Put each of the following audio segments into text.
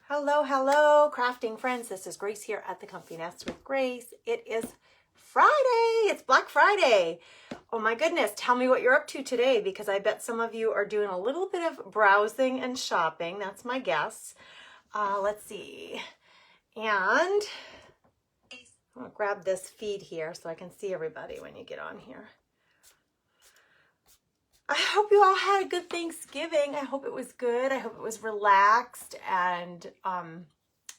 Hello, hello, crafting friends. This is Grace here at the Comfy Nest with Grace. It is Friday. It's Black Friday. Oh my goodness. Tell me what you're up to today, because I bet some of you are doing a little bit of browsing and shopping. That's my guess. Let's see. And I'm going to grab this feed here so I can see everybody when you get on here. I hope you all had a good Thanksgiving. I hope it was good. I hope it was relaxed and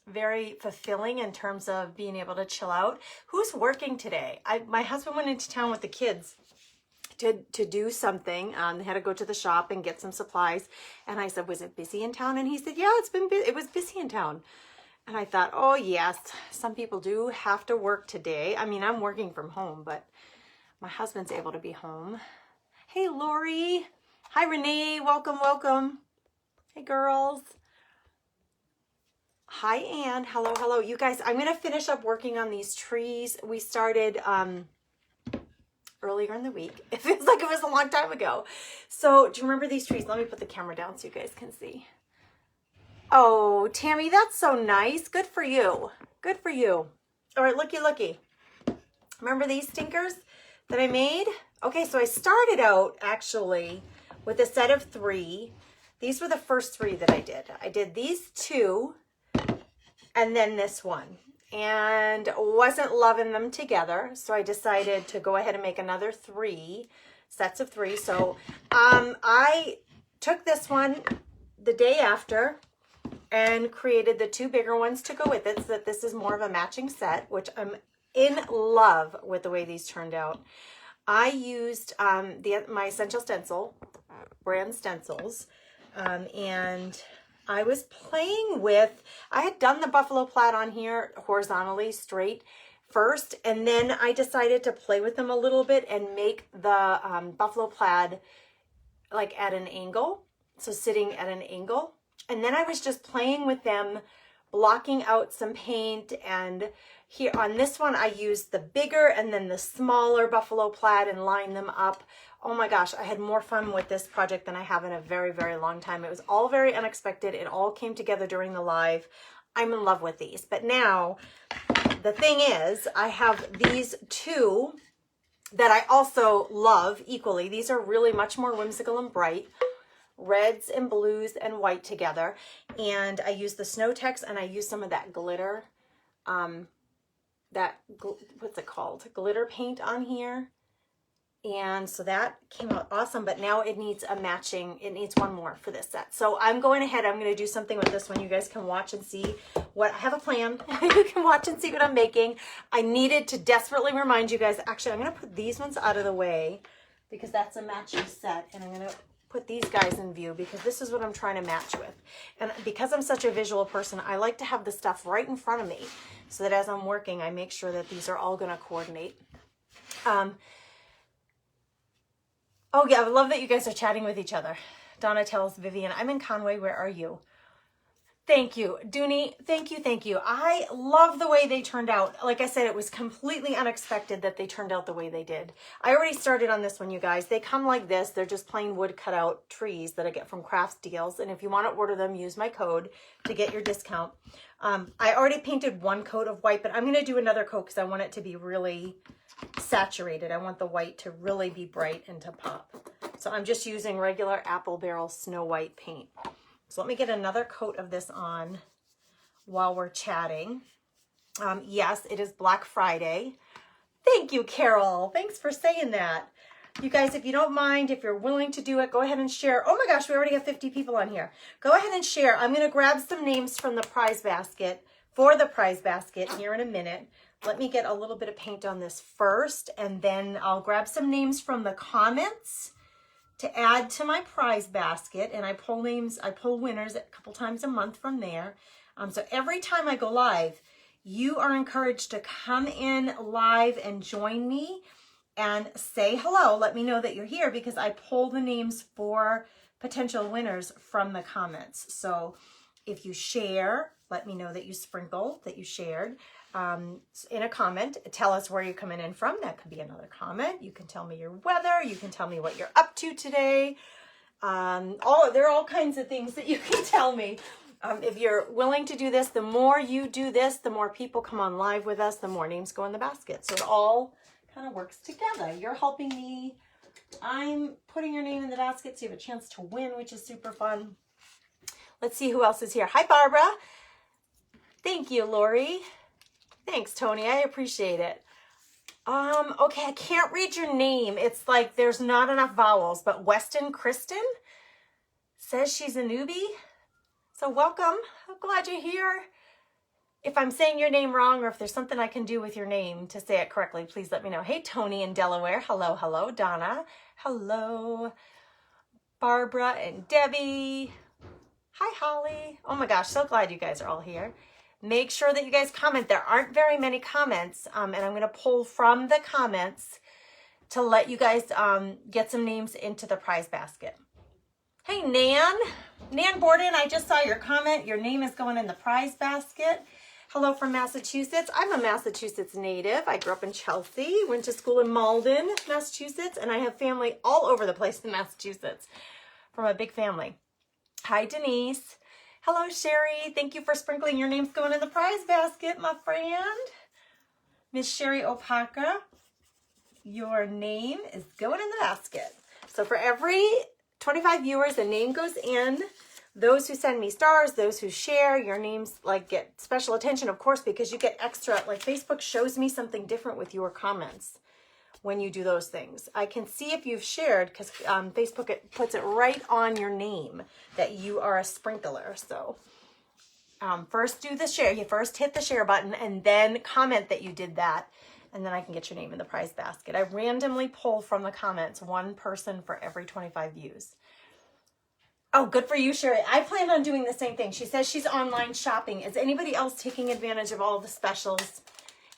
very fulfilling in terms of being able to chill out. Who's working today? My husband went into town with the kids to do something. They had to go to the shop and get some supplies. And I said, was it busy in town? And he said, yeah, it was busy in town. And I thought, oh yes, some people do have to work today. I mean, I'm working from home, but my husband's able to be home. Hey, Lori. Hi, Renee. Welcome, welcome. Hey, girls. Hi, Ann. Hello, hello. You guys, I'm going to finish up working on these trees. We started earlier in the week. It feels like it was a long time ago. So do you remember these trees? Let me put the camera down so you guys can see. Oh, Tammy, that's so nice. Good for you. Good for you. All right, looky, looky. Remember these stinkers that I made? Okay, so I started out actually with a set of 3. These were the first 3 that I did. I did these 2 and then this one, and wasn't loving them together. So I decided to go ahead and make another 3 sets of 3. So I took this one the day after and created the 2 bigger ones to go with it, so that this is more of a matching set, which I'm in love with the way these turned out. I used my Essential Stencil brand stencils, and I was playing with, I had done the buffalo plaid on here horizontally straight first, and then I decided to play with them a little bit and make the buffalo plaid like at an angle, so sitting at an angle. And then I was just playing with them, blocking out some paint, and here on this one I used the bigger and then the smaller buffalo plaid and lined them up. Oh my gosh, I had more fun with this project than I have in a very, very long time. It was all very unexpected. It all came together during the live. I'm in love with these. But now the thing is, I have these 2 that I also love equally. These are really much more whimsical and bright. Reds and blues and white together. And I use the Snow Tex, and I use some of that glitter, what's it called? Glitter paint on here. And so that came out awesome, but now it needs it needs one more for this set. So I'm going ahead, I'm going to do something with this one. You guys can watch and see I have a plan. You can watch and see what I'm making. I needed to desperately remind you guys, actually, I'm going to put these ones out of the way because that's a matching set. And I'm going to put these guys in view because this is what I'm trying to match with. And because I'm such a visual person, I like to have the stuff right in front of me so that as I'm working, I make sure that these are all going to coordinate. Oh yeah, I love that you guys are chatting with each other. Donna tells Vivian, I'm in Conway. Where are you? Thank you. Dooney, thank you, thank you. I love the way they turned out. Like I said, it was completely unexpected that they turned out the way they did. I already started on this one, you guys. They come like this. They're just plain wood cutout trees that I get from Crafts Deals. And if you want to order them, use my code to get your discount. I already painted 1 coat of white, but I'm going to do another coat because I want it to be really saturated. I want the white to really be bright and to pop. So I'm just using regular Apple Barrel Snow White paint. So let me get another coat of this on while we're chatting. Yes, it is Black Friday. Thank you, Carol. Thanks for saying that. You guys, if you don't mind, if you're willing to do it, go ahead and share. Oh my gosh, we already have 50 people on here. Go ahead and share. I'm going to grab some names from the prize basket for the prize basket here in a minute. Let me get a little bit of paint on this first, and then I'll grab some names from the comments to add to my prize basket, and I pull winners a couple times a month from there. So every time I go live, you are encouraged to come in live and join me and say hello. Let me know that you're here because I pull the names for potential winners from the comments. So if you share, let me know that you sprinkled, that you shared. In a comment, tell us where you're coming in from. That could be another comment. You can tell me your weather. You can tell me what you're up to today. There are all kinds of things that you can tell me. If you're willing to do this, the more you do this, the more people come on live with us, the more names go in the basket. So it all kind of works together. You're helping me. I'm putting your name in the basket so you have a chance to win, which is super fun. Let's see who else is here. Hi, Barbara. Thank you, Lori. Thanks, Tony. I appreciate it. Okay, I can't read your name. It's like there's not enough vowels, but Weston Kristen says she's a newbie. So welcome. I'm glad you're here. If I'm saying your name wrong or if there's something I can do with your name to say it correctly, please let me know. Hey, Tony in Delaware. Hello, hello. Donna. Hello. Barbara and Debbie. Hi, Holly. Oh my gosh, so glad you guys are all here. Make sure that you guys comment. There aren't very many comments, and I'm going to pull from the comments to let you guys get some names into the prize basket. Hey, Nan. Nan Borden, I just saw your comment. Your name is going in the prize basket. Hello from Massachusetts. I'm a Massachusetts native. I grew up in Chelsea, went to school in Malden, Massachusetts, and I have family all over the place in Massachusetts from a big family. Hi, Denise. Hello, Sherry. Thank you for sprinkling. Your name's going in the prize basket, my friend. Miss Sherry Opaka, your name is going in the basket. So for every 25 viewers, a name goes in. Those who send me stars, those who share, your names like get special attention, of course, because you get extra, like Facebook shows me something different with your comments when you do those things. I can see if you've shared because Facebook puts it right on your name that you are a sprinkler. So first do the share. You first hit the share button and then comment that you did that. And then I can get your name in the prize basket. I randomly pull from the comments one person for every 25 views. Oh, good for you, Sherry. I plan on doing the same thing. She says she's online shopping. Is anybody else taking advantage of all the specials?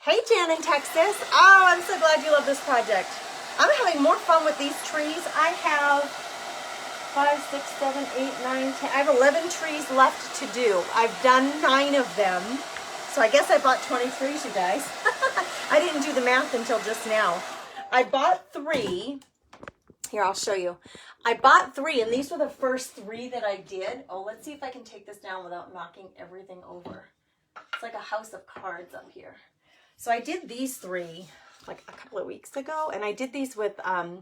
Hey, Jan in Texas. Oh, I'm so glad you love this project. I'm having more fun with these trees. I have 5, 6, 7, 8, 9, 10. I have 11 trees left to do. I've done 9 of them. So I guess I bought 20 trees, you guys. I didn't do the math until just now. I bought 3. Here, I'll show you. I bought 3, and these were the first 3 that I did. Oh, let's see if I can take this down without knocking everything over. It's like a house of cards up here. So I did these 3 like a couple of weeks ago, and I did these with, I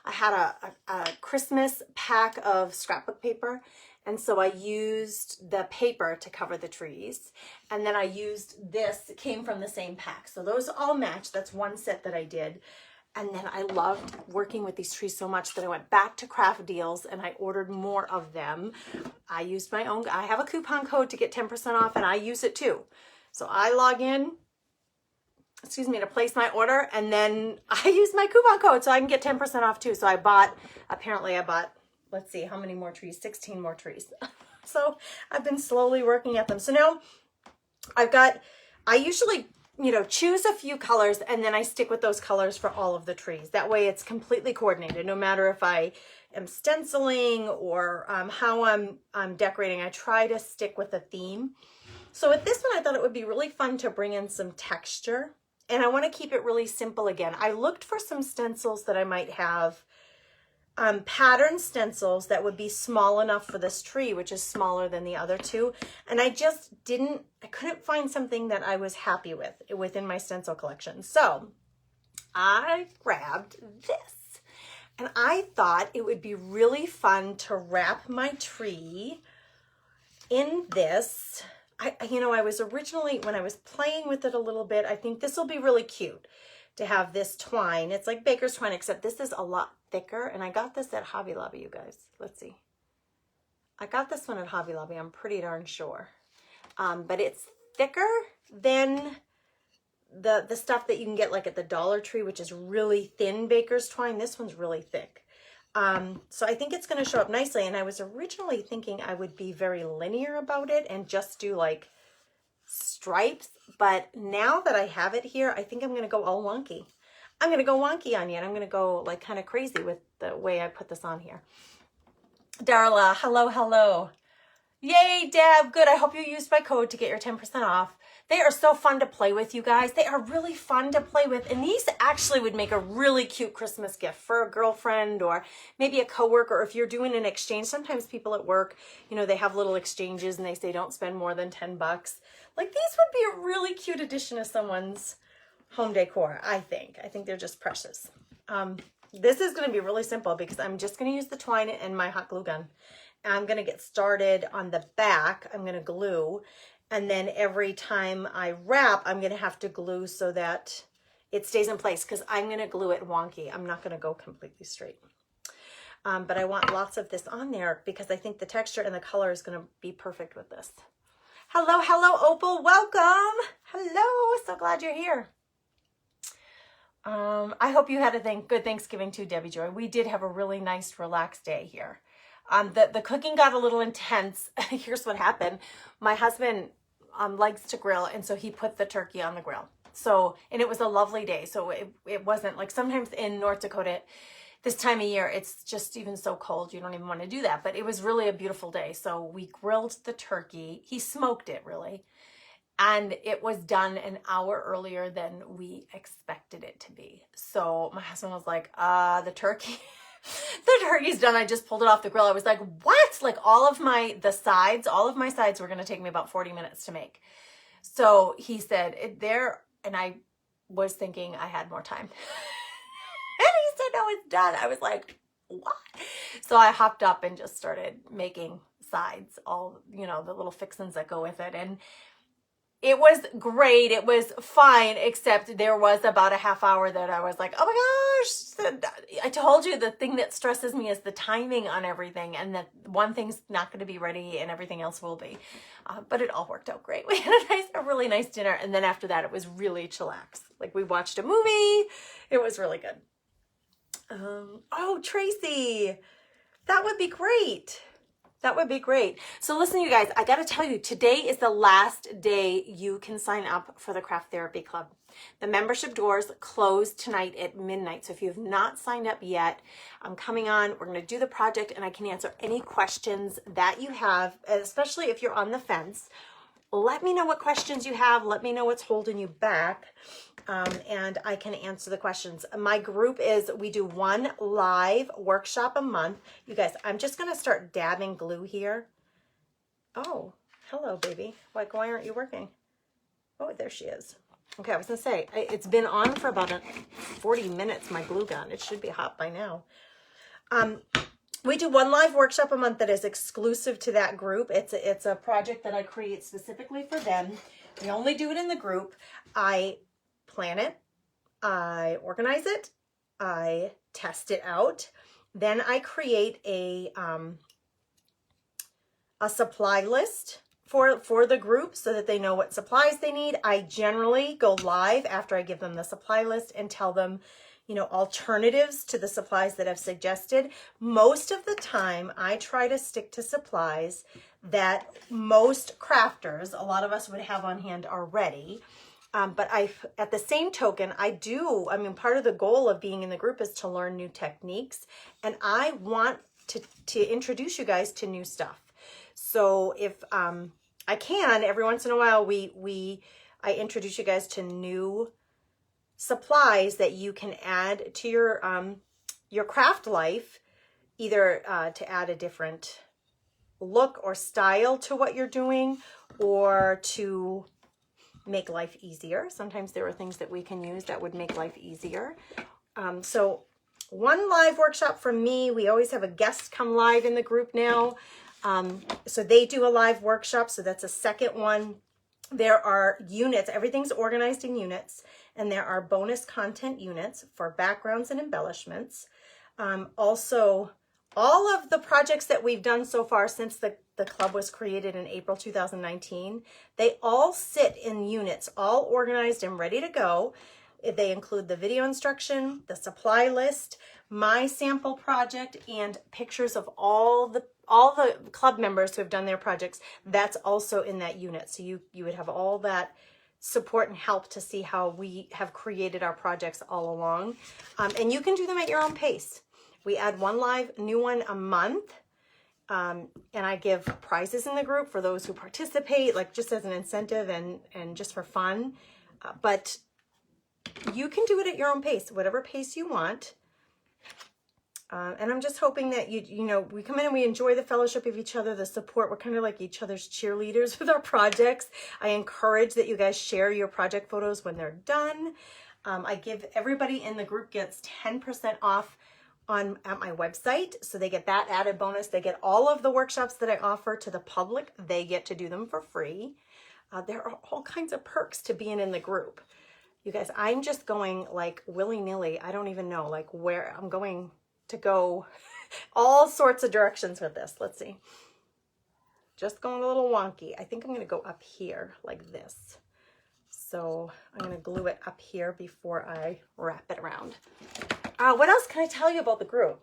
had a Christmas pack of scrapbook paper, and so I used the paper to cover the trees, and then I used this, it came from the same pack. So those all match. That's one set that I did. And then I loved working with these trees so much that I went back to Craft Deals and I ordered more of them. I used my own, I have a coupon code to get 10% off and I use it too. So I log in, to place my order, and then I use my coupon code so I can get 10% off too. So I bought, let's see, how many more trees? 16 more trees. So I've been slowly working at them. So now I usually, choose a few colors and then I stick with those colors for all of the trees. That way it's completely coordinated, no matter if I am stenciling or how I'm decorating. I try to stick with a theme. So with this one, I thought it would be really fun to bring in some texture, and I want to keep it really simple again. I looked for some stencils that I might have, pattern stencils that would be small enough for this tree, which is smaller than the other 2. And I couldn't find something that I was happy with within my stencil collection. So I grabbed this, and I thought it would be really fun to wrap my tree in this. I was originally, when I was playing with it a little bit, I think this will be really cute to have this twine. It's like baker's twine, except this is a lot thicker. And I got this at Hobby Lobby, you guys. Let's see. I got this one at Hobby Lobby, I'm pretty darn sure. But it's thicker than the stuff that you can get like at the Dollar Tree, which is really thin baker's twine. This one's really thick. So I think it's going to show up nicely. And I was originally thinking I would be very linear about it and just do like stripes. But now that I have it here, I think I'm going to go all wonky. I'm going to go wonky on you, and I'm going to go like kind of crazy with the way I put this on here. Darla, hello, hello. Yay, Deb. Good. I hope you used my code to get your 10% off. They are so fun to play with, you guys. They are really fun to play with. And these actually would make a really cute Christmas gift for a girlfriend or maybe a coworker. Or if you're doing an exchange, sometimes people at work, you know, they have little exchanges and they say don't spend more than 10 bucks. Like these would be a really cute addition to someone's home decor, I think. I think they're just precious. This is going to be really simple because I'm just going to use the twine and my hot glue gun. I'm going to get started on the back. I'm going to glue. And then every time I wrap, I'm going to have to glue so that it stays in place because I'm going to glue it wonky. I'm not going to go completely straight. But I want lots of this on there because I think the texture and the color is going to be perfect with this. Hello, hello, Opal. Welcome. Hello. So glad you're here. I hope you had a good Thanksgiving too, Debbie Joy. We did have a really nice, relaxed day here. The cooking got a little intense. Here's what happened. My husband likes to grill, and so he put the turkey on the grill. So, and it was a lovely day. So it wasn't like sometimes in North Dakota, this time of year, it's just even so cold. You don't even want to do that. But it was really a beautiful day. So we grilled the turkey. He smoked it really. And it was done an hour earlier than we expected it to be. So my husband was like, the turkey's done. I just pulled it off the grill. I was like, what? Like all of my sides were going to take me about 40 minutes to make. So he said and I was thinking I had more time. And he said, no, it's done. I was like, what? So I hopped up and just started making sides, all, you know, the little fixins that go with it. And it was great. It was fine, except there was about a half hour that I was like, oh my gosh. I told you the thing that stresses me is the timing on everything, and that one thing's not going to be ready and everything else will be. But it all worked out great. We had a really nice dinner. And then after that, it was really chillax. Like we watched a movie. It was really good. Oh, Tracy, that would be great. That would be great. So listen, you guys, I got to tell you, today is the last day you can sign up for the Craft Therapy Club. The membership doors close tonight at midnight. So if you have not signed up yet, I'm coming on. We're going to do the project and I can answer any questions that you have, especially if you're on the fence. Let me know what questions you have. Let me know what's holding you back. And I can answer the questions. My group we do one live workshop a month. You guys, I'm just going to start dabbing glue here. Oh, hello, baby. Why aren't you working? Oh, there she is. Okay, I was going to say, it's been on for about 40 minutes, my glue gun. It should be hot by now. We do one live workshop a month that is exclusive to that group. It's a project that I create specifically for them. We only do it in the group. I plan it, I organize it, I test it out. Then I create a supply list for the group so that they know what supplies they need. I generally go live after I give them the supply list and tell them, you know, alternatives to the supplies that I've suggested. Most of the time, I try to stick to supplies that most crafters, a lot of us would have on hand already. But at the same token, part of the goal of being in the group is to learn new techniques. And I want to introduce you guys to new stuff. So if I can, every once in a while, I introduce you guys to new supplies that you can add to your craft life, either to add a different look or style to what you're doing, or to make life easier. Sometimes there are things that we can use that would make life easier. So one live workshop from me. We always have a guest come live in the group now. So they do a live workshop. So that's a second one. There are units. Everything's organized in units. And there are bonus content units for backgrounds and embellishments. Also, all of the projects that we've done so far since the club was created in April 2019, they all sit in units, all organized and ready to go. They include the video instruction, the supply list, my sample project, and pictures of all the club members who have done their projects. That's also in that unit. So you would have all that support and help to see how we have created our projects all along. And you can do them at your own pace. We add one live new one a month. And I give prizes in the group for those who participate, like just as an incentive and just for fun. But you can do it at your own pace, whatever pace you want. And I'm just hoping that you know, we come in and we enjoy the fellowship of each other, the support. We're kind of like each other's cheerleaders with our projects. I encourage that you guys share your project photos when they're done. I give everybody in the group gets 10% off at my website. So they get that added bonus. They get all of the workshops that I offer to the public. They get to do them for free. There are all kinds of perks to being in the group. You guys, I'm just going like willy-nilly. I don't even know like where I'm going to go. All sorts of directions with this. Let's see. Just going a little wonky. I think I'm going to go up here like this. So I'm going to glue it up here before I wrap it around. What else can I tell you about the group?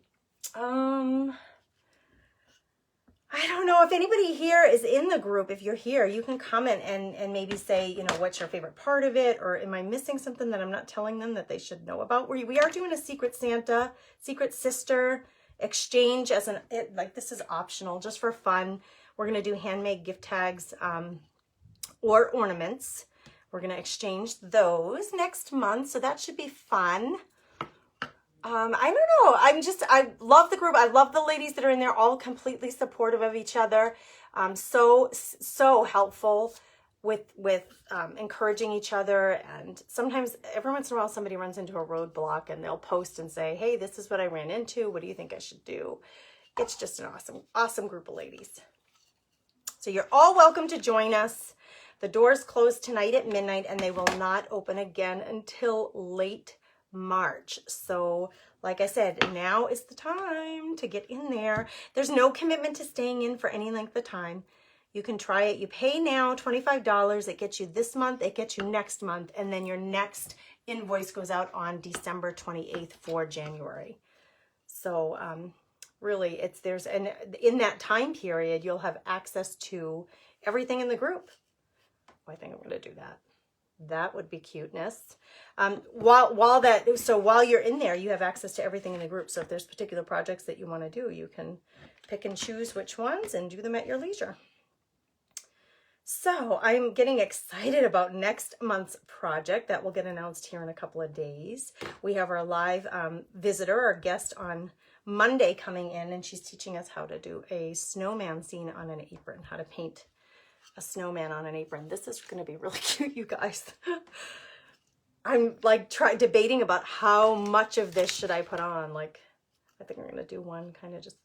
I don't know if anybody here is in the group. If you're here, you can comment and maybe say, you know, what's your favorite part of it? Or am I missing something that I'm not telling them that they should know about? We are doing a Secret Santa, Secret Sister exchange like this is optional just for fun. We're going to do handmade gift tags or ornaments. We're going to exchange those next month. So that should be fun. I don't know. I love the group. I love the ladies that are in there, all completely supportive of each other. So helpful with encouraging each other. And sometimes every once in a while, somebody runs into a roadblock and they'll post and say, hey, this is what I ran into. What do you think I should do? It's just an awesome group of ladies. So you're all welcome to join us. The doors close tonight at midnight and they will not open again until late March. So like I said, now is the time to get in there. There's no commitment to staying in for any length of time. You can try it. You pay now $25. It gets you this month, it gets you next month, and then your next invoice goes out on December 28th for January. So really in that time period, you'll have access to everything in the group. I think I'm going to do that. That would be cuteness. While you're in there, you have access to everything in the group. So if there's particular projects that you want to do, you can pick and choose which ones and do them at your leisure. So I'm getting excited about next month's project that will get announced here in a couple of days. We have our live visitor, our guest on Monday coming in, and she's teaching us how to do a snowman scene on an apron, how to paint a snowman on an apron. This is going to be really cute, you guys. I'm like debating about how much of this should I put on. Like, I think I'm going to do one, kind of just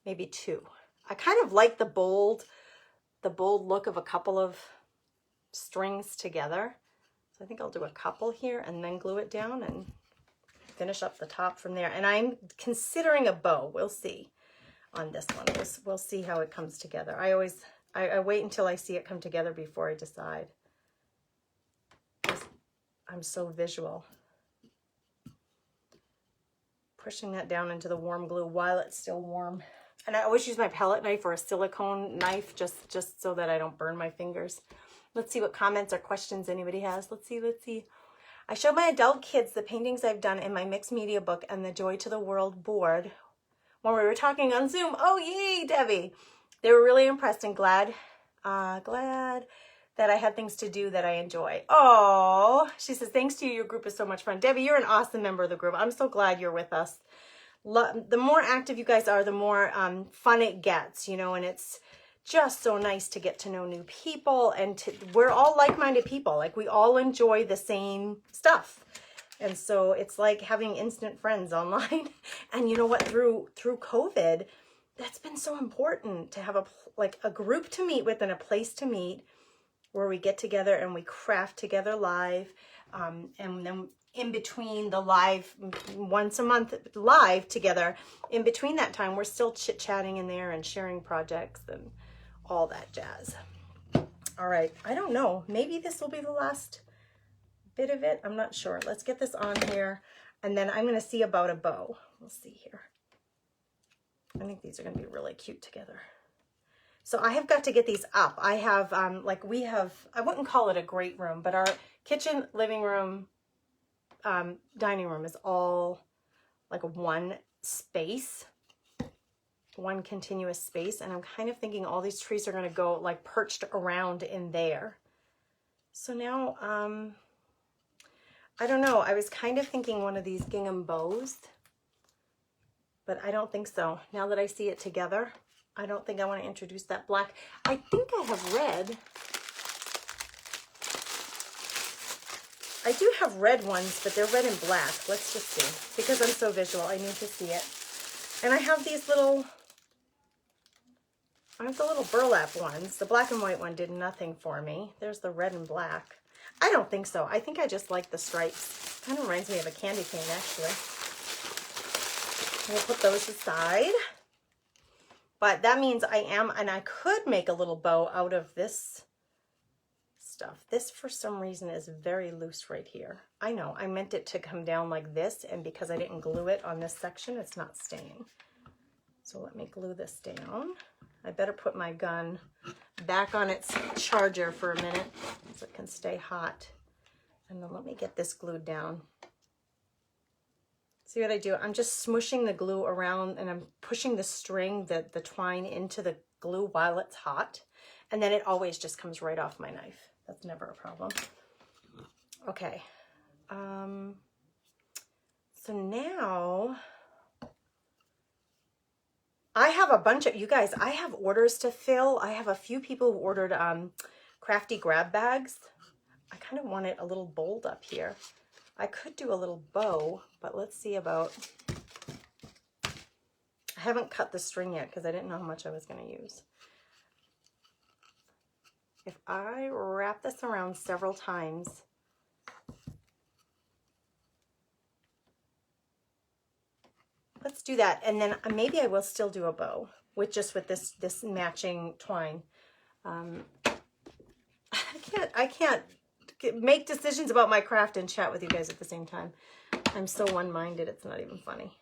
maybe two. I kind of like the bold look of a couple of strings together. So I think I'll do a couple here and then glue it down and finish up the top from there. And I'm considering a bow. We'll see on this one. We'll see how it comes together. I wait until I see it come together before I decide. I'm so visual. Pushing that down into the warm glue while it's still warm. And I always use my pellet knife or a silicone knife just so that I don't burn my fingers. Let's see what comments or questions anybody has. Let's see. I showed my adult kids the paintings I've done in my mixed media book and the Joy to the World board when we were talking on Zoom. Oh, yay, Debbie. They were really impressed and glad that I had things to do that I enjoy. Oh, she says, thanks to you, your group is so much fun. Debbie, you're an awesome member of the group. I'm so glad you're with us. The more active you guys are, the more fun it gets, you know, and it's just so nice to get to know new people. And we're all like-minded people. Like, we all enjoy the same stuff. And so it's like having instant friends online. And you know what? Through COVID, that's been so important to have a group to meet with and a place to meet where we get together and we craft together live. And then in between the live, once a month live together, in between that time, we're still chit-chatting in there and sharing projects and all that jazz. All right, I don't know. Maybe this will be the last bit of it. I'm not sure. Let's get this on here. And then I'm going to see about a bow. We'll see here. I think these are going to be really cute together. So I have got to get these up. I have, I wouldn't call it a great room, but our kitchen, living room, dining room is all like one space. one continuous space, and I'm kind of thinking all these trees are going to go like perched around in there. So now, I don't know. I was kind of thinking one of these gingham bows, but I don't think so. Now that I see it together, I don't think I want to introduce that black. I think I have red. I do have red ones, but they're red and black. Let's just see. Because I'm so visual, I need to see it. And I have these little, I have the little burlap ones. The black and white one did nothing for me. There's the red and black. I don't think so. I think I just like the stripes. Kind of reminds me of a candy cane, actually. We'll put those aside. But that means I am, and I could make a little bow out of this stuff. This, for some reason, is very loose right here. I know, I meant it to come down like this, and because I didn't glue it on this section, it's not staying. So let me glue this down. I better put my gun back on its charger for a minute so it can stay hot. And then let me get this glued down. See what I do? I'm just smushing the glue around, and I'm pushing the string, the twine into the glue while it's hot. And then it always just comes right off my knife. That's never a problem. Okay. So now I have a bunch of, you guys, I have orders to fill. I have a few people who ordered crafty grab bags. I kind of want it a little bold up here. I could do a little bow, but let's see about, I haven't cut the string yet because I didn't know how much I was going to use. If I wrap this around several times, let's do that. And then maybe I will still do a bow with this matching twine. I can't make decisions about my craft and chat with you guys at the same time. I'm so one-minded, it's not even funny.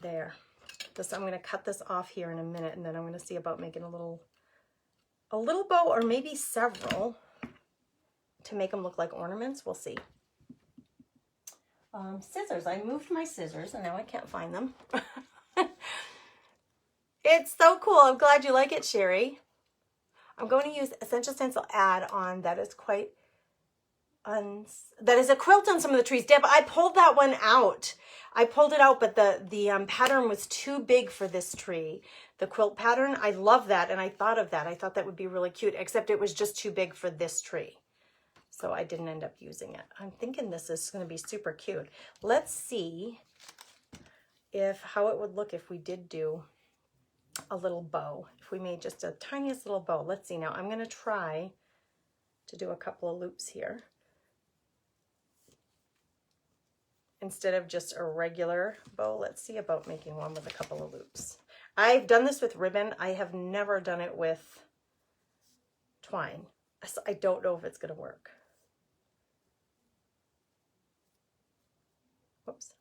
There. I'm going to cut this off here in a minute, and then I'm going to see about making a little bow, or maybe several, to make them look like ornaments. We'll see. Scissors. I moved my scissors, and now I can't find them. It's so cool. I'm glad you like it, Sherry. I'm going to use Essential Stencil add-on that is quite that is a quilt on some of the trees. Deb, I pulled that one out. I pulled it out, but the pattern was too big for this tree. The quilt pattern, I love that, and I thought of that. I thought that would be really cute, except it was just too big for this tree. So I didn't end up using it. I'm thinking this is going to be super cute. Let's see how it would look if we did do a little bow. If we made just a tiniest little bow. Let's see. Now I'm going to try to do a couple of loops here, instead of just a regular bow. Let's see about making one with a couple of loops. I've done this with ribbon. I have never done it with twine. So I don't know if it's going to work. Whoops.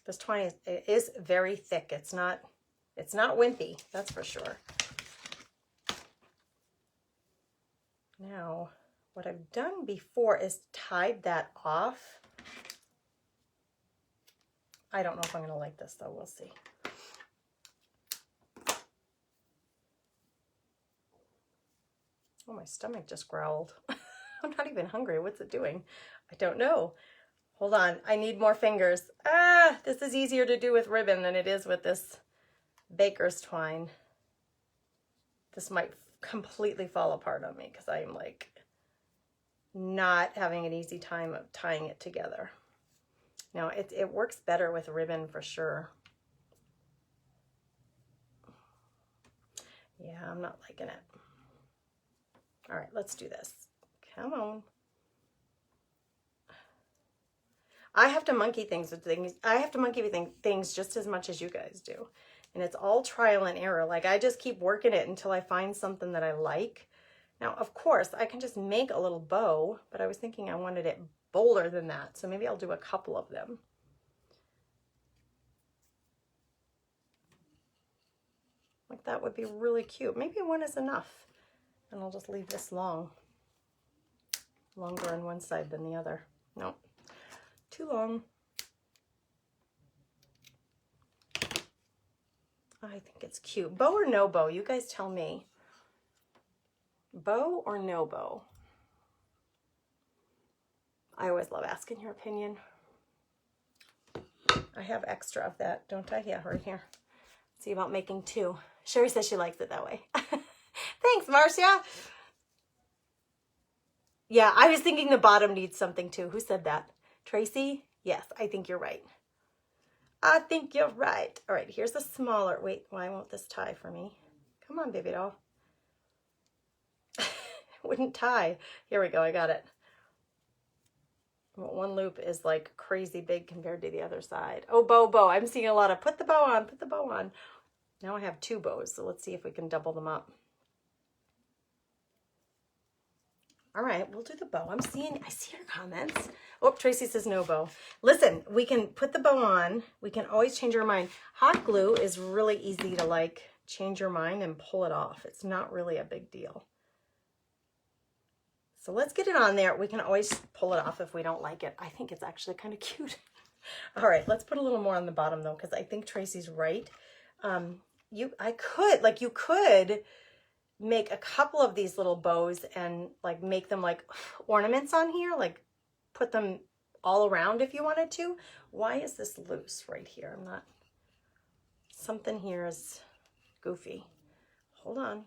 This twine is very thick. It's not wimpy, that's for sure. Now, what I've done before is tied that off. I don't know if I'm going to like this, though. We'll see. Oh, my stomach just growled. I'm not even hungry. What's it doing? I don't know. Hold on. I need more fingers. This is easier to do with ribbon than it is with this baker's twine. This might completely fall apart on me because I'm like not having an easy time of tying it together. Now, it works better with ribbon for sure. Yeah, I'm not liking it. All right, let's do this. Come on. I have to monkey things with things. I have to monkey with things just as much as you guys do. And it's all trial and error. Like, I just keep working it until I find something that I like. Now, of course, I can just make a little bow, but I was thinking I wanted it bolder than that. So maybe I'll do a couple of them. Like, that would be really cute. Maybe one is enough. And I'll just leave this long. longer on one side than the other. Nope, too long. I think it's cute. Bow or no bow? You guys tell me. Bow or no bow? I always love asking your opinion. I have extra of that, don't I? Yeah, right here. See about making 2. Sherry says she likes it that way. Thanks, Marcia. Yeah, I was thinking the bottom needs something too. Who said that? Tracy? Yes, I think you're right. I think you're right. All right, here's a smaller. Wait, why won't this tie for me? Come on, baby doll. Wouldn't tie. Here we go, I got it. Well, one loop is like crazy big compared to the other side. Oh, bow. I'm seeing a lot of put the bow on, put the bow on. Now I have 2 bows, so let's see if we can double them up. All right, we'll do the bow. I see your comments. Oh, Tracy says no bow. Listen, we can put the bow on. We can always change our mind. Hot glue is really easy to like change your mind and pull it off. It's not really a big deal. So let's get it on there. We can always pull it off if we don't like it. I think it's actually kind of cute. All right, let's put a little more on the bottom though, because I think Tracy's right. You could make a couple of these little bows and like make them like ornaments on here, like put them all around if you wanted to. Why is this loose right here? Something here is goofy. Hold on.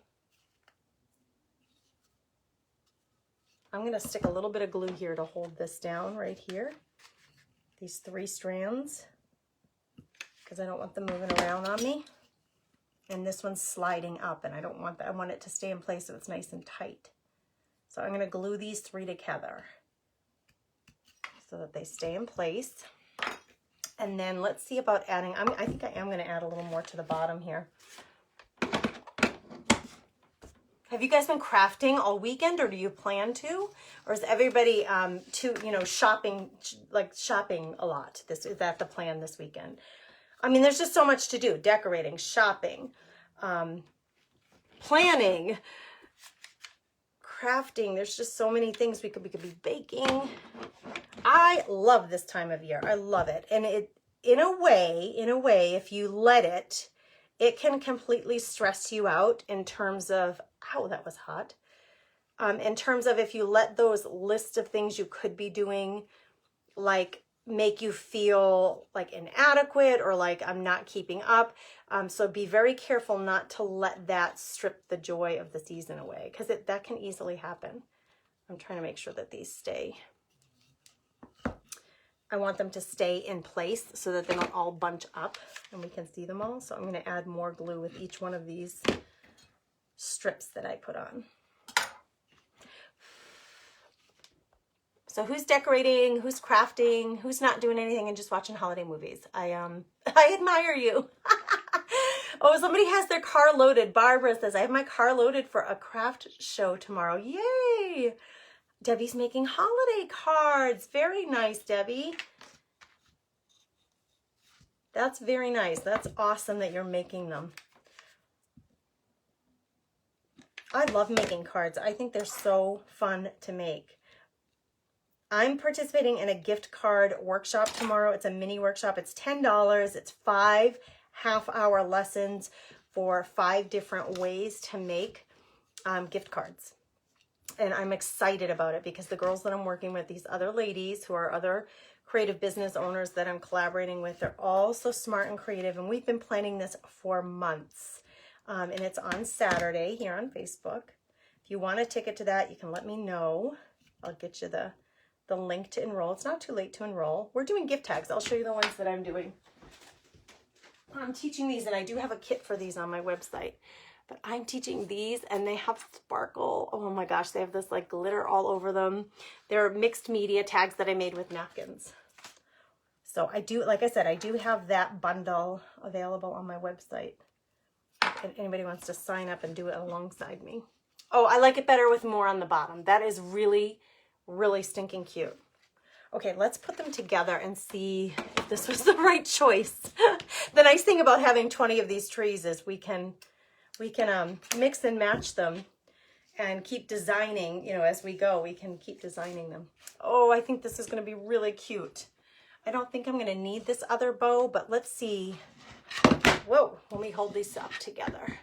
I'm going to stick a little bit of glue here to hold this down right here. These 3 strands, because I don't want them moving around on me. And this one's sliding up, and I don't want that. I want it to stay in place so it's nice and tight. So I'm going to glue these 3 together so that they stay in place. And then let's see about adding, I think I am going to add a little more to the bottom here. Have you guys been crafting all weekend, or do you plan to? Or is everybody shopping a lot? Is that the plan this weekend? I mean, there's just so much to do. Decorating, shopping, planning, crafting. There's just so many things. We could be baking. I love this time of year. I love it. And in a way, if you let it, it can completely stress you out in terms of, ow, that was hot. In terms of if you let those lists of things you could be doing, like, make you feel like inadequate or like I'm not keeping up. So be very careful not to let that strip the joy of the season away, because that can easily happen. I'm trying to make sure that these stay. I want them to stay in place so that they don't all bunch up and we can see them all. So I'm going to add more glue with each one of these strips that I put on. So who's decorating, who's crafting, who's not doing anything and just watching holiday movies? I admire you. Oh, somebody has their car loaded. Barbara says, I have my car loaded for a craft show tomorrow. Yay! Debbie's making holiday cards. Very nice, Debbie. That's very nice. That's awesome that you're making them. I love making cards. I think they're so fun to make. I'm participating in a gift card workshop tomorrow. It's a mini workshop. It's $10. It's 5 half-hour lessons for 5 different ways to make gift cards. And I'm excited about it because the girls that I'm working with, these other ladies who are other creative business owners that I'm collaborating with, they're all so smart and creative. And we've been planning this for months. And it's on Saturday here on Facebook. If you want a ticket to that, you can let me know. I'll get you the link to enroll. It's not too late to enroll. We're doing gift tags. I'll show you the ones that I'm doing. I'm teaching these, and I do have a kit for these on my website. But I'm teaching these, and they have sparkle. Oh my gosh, they have this like glitter all over them. They're mixed media tags that I made with napkins. So I do, like I said, I do have that bundle available on my website. If anybody wants to sign up and do it alongside me. Oh, I like it better with more on the bottom. That is really, really stinking cute. Okay, let's put them together and see if this was the right choice. The nice thing about having 20 of these trees is we can mix and match them and keep designing, you know, as we go, we can keep designing them. Oh, I think this is going to be really cute. I don't think I'm going to need this other bow, but let's see. Whoa, let me hold these up together.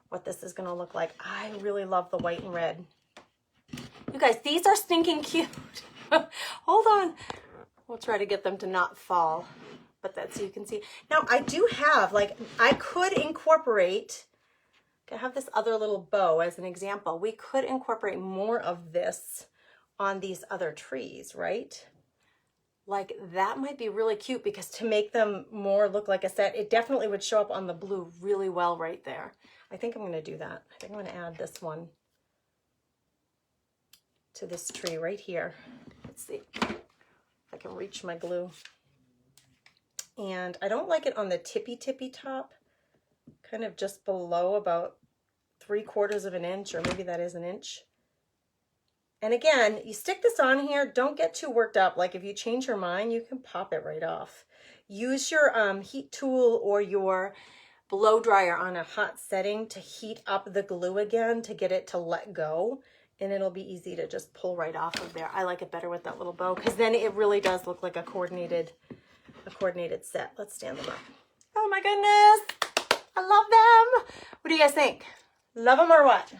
What this is going to look like. I really love the white and red. You guys, these are stinking cute. Hold on. We'll try to get them to not fall, but that's so you can see. Now, I do have, like, I could incorporate, I have this other little bow as an example. We could incorporate more of this on these other trees, right? Like, that might be really cute because to make them more look like a set, it definitely would show up on the blue really well right there. I think I'm going to do that. I think I'm going to add this one to this tree right here. Let's see if I can reach my glue. And I don't like it on the tippy top, kind of just below about 3/4 of an inch, or maybe that is an inch. And again, you stick this on here, don't get too worked up. Like if you change your mind, you can pop it right off. Use your heat tool or your blow dryer on a hot setting to heat up the glue again to get it to let go. And it'll be easy to just pull right off of there. I like it better with that little bow because then it really does look like a coordinated set. Let's stand them up. Oh my goodness. I love them. What do you guys think? Love them or what?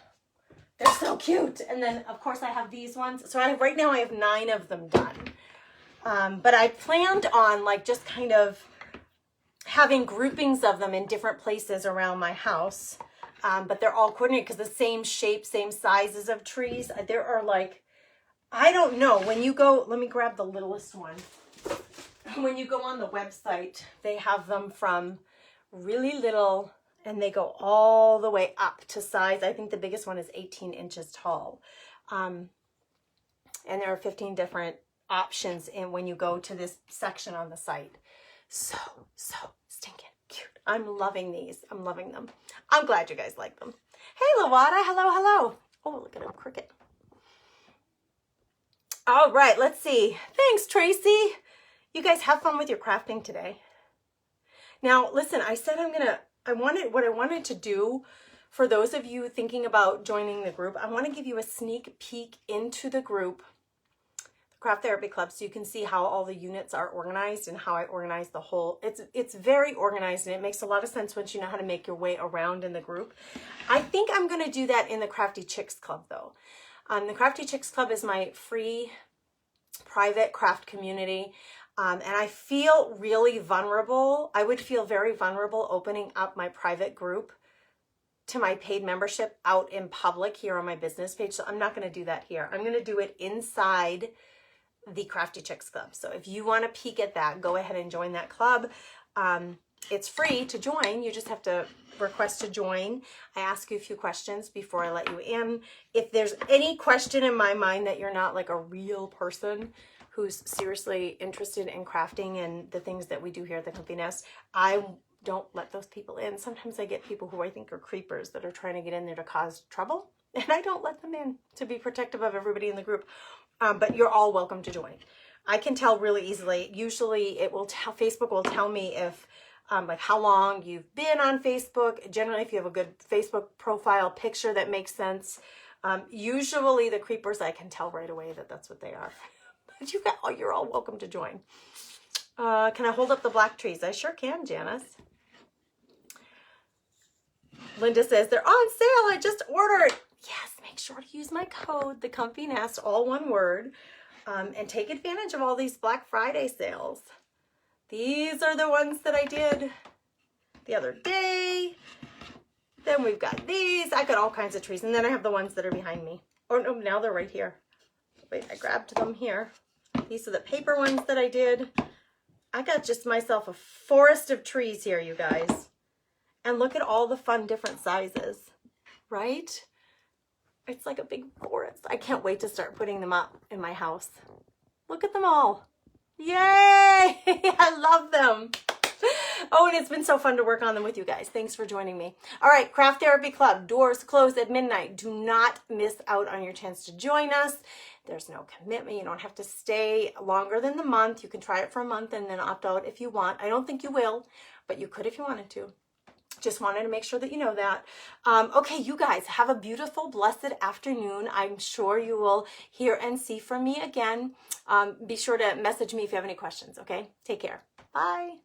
They're so cute. And then of course I have these ones. So right now I have 9 of them done. But I planned on like just kind of having groupings of them in different places around my house. But they're all coordinated because the same shape, same sizes of trees. There are like, I don't know, when you go, let me grab the littlest one. When you go on the website, they have them from really little and they go all the way up to size. I think the biggest one is 18 inches tall. And there are 15 different options in when you go to this section on the site. So stinking cute. I'm loving these. I'm loving them. I'm glad you guys like them. Hey, Lawada. Hello. Oh, look at him, cricket. All right, let's see. Thanks, Tracy. You guys have fun with your crafting today. Now, listen, I said what I wanted to do for those of you thinking about joining the group, I want to give you a sneak peek into the group, the Craft Therapy Club, so you can see how all the units are organized and how I organize the whole. It's very organized and it makes a lot of sense once you know how to make your way around in the group. I think I'm going to do that in the Crafty Chicks Club though. The Crafty Chicks Club is my free private craft community. And I feel really vulnerable. I would feel very vulnerable opening up my private group to my paid membership out in public here on my business page. So I'm not going to do that here. I'm going to do it inside the Crafty Chicks Club. So if you want to peek at that, go ahead and join that club. It's free to join. You just have to request to join. I ask you a few questions before I let you in. If there's any question in my mind that you're not like a real person who's seriously interested in crafting and the things that we do here at the Comfy Nest, I don't let those people in. Sometimes I get people who I think are creepers that are trying to get in there to cause trouble, and I don't let them in to be protective of everybody in the group. But you're all welcome to join. I can tell really easily. Usually it will tell, Facebook will tell me if like how long you've been on Facebook. Generally, if you have a good Facebook profile picture that makes sense. Usually the creepers, I can tell right away that that's what they are. But you're all welcome to join. Can I hold up the black trees? I sure can, Janice. Linda says, they're on sale. I just ordered. Yes, make sure to use my code, the Comfy Nest, all one word, and take advantage of all these Black Friday sales. These are the ones that I did the other day. Then we've got these. I got all kinds of trees. And then I have the ones that are behind me. Oh, no, now they're right here. Wait, I grabbed them here. These are the paper ones that I did. I got just myself a forest of trees here, you guys. And look at all the fun different sizes, right? It's like a big forest. I can't wait to start putting them up in my house. Look at them all. Yay! I love them. Oh, and it's been so fun to work on them with you guys. Thanks for joining me. All right, Craft Therapy Club, doors close at midnight. Do not miss out on your chance to join us. There's no commitment. You don't have to stay longer than the month. You can try it for a month and then opt out if you want. I don't think you will, but you could if you wanted to. Just wanted to make sure that you know that. Okay, you guys have a beautiful, blessed afternoon. I'm sure you will hear and see from me again. Be sure to message me if you have any questions, okay? Take care. Bye.